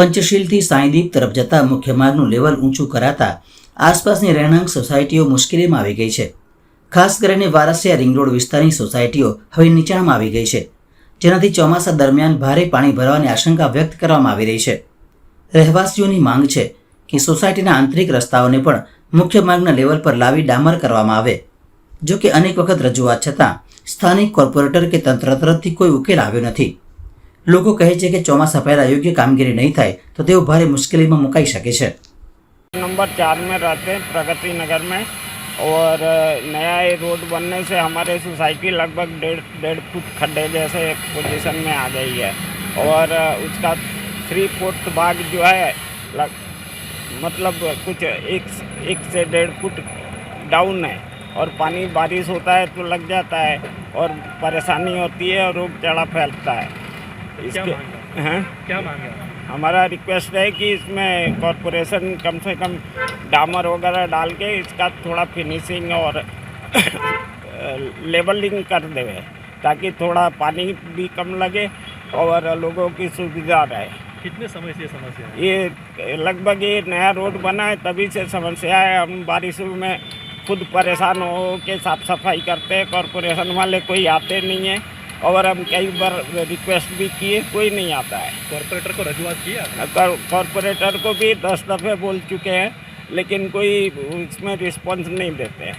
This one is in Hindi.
પંચશીલથી સાંઈદીપ તરફ જતા મુખ્ય માર્ગનું લેવલ ઊંચું કરાતા આસપાસની રહેણાંક સોસાયટીઓ મુશ્કેલીમાં આવી ગઈ છે। ખાસ કરીને વારસિયા રિંગ રોડ વિસ્તારની સોસાયટીઓ હવે નીચાણમાં આવી ગઈ છે, જેનાથી ચોમાસા દરમિયાન ભારે પાણી ભરવાની આશંકા વ્યક્ત કરવામાં આવી રહી છે। રહેવાસીઓની માંગ છે કે સોસાયટીના આંતરિક રસ્તાઓને પણ મુખ્ય માર્ગના લેવલ પર લાવી ડામર કરવામાં આવે। જો કે અનેક વખત રજૂઆત છતાં સ્થાનિક કોર્પોરેટર કે તંત્ર તરફથી કોઈ ઉકેલ આવ્યો નથી। લોકો કહે છે કે ચોમાસા પહેલા યોગ્ય કામગીરી નહીં થાય તો તેઓ ભારે મુશ્કેલીમાં મુકાઈ શકે છે। नंबर 4 में रहते हैं प्रगति नगर में, और नया ये रोड बनने से हमारे सोसाइटी लगभग 1.5 फुट खड्डे जैसे पोजीशन में आ गई है, और उसका 3/4 भाग जो है मतलब कुछ एक से 1.5 फुट डाउन है, और पानी बारिश होता है तो लग जाता है और परेशानी होती है और रोगचाड़ा फैलता है। इसके क्या मांगे? हमारा रिक्वेस्ट है कि इसमें कॉरपोरेशन कम से कम डामर वगैरह डाल के इसका थोड़ा फिनिशिंग और लेवलिंग कर देवे, ताकि थोड़ा पानी भी कम लगे और लोगों की सुविधा रहे। कितने समय से समस्या है? ये लगभग ये नया रोड बना है तभी से समस्या है। हम बारिशों में खुद परेशान हो के साफ़ सफाई करते हैं, कॉरपोरेशन वाले कोई आते नहीं हैं, और हम कई बार रिक्वेस्ट भी किए, कोई नहीं आता है। कॉरपोरेटर को रजूआत किया? कॉरपोरेटर को भी 10 दफ़े बोल चुके हैं, लेकिन कोई उसमें रिस्पॉन्स नहीं देते हैं।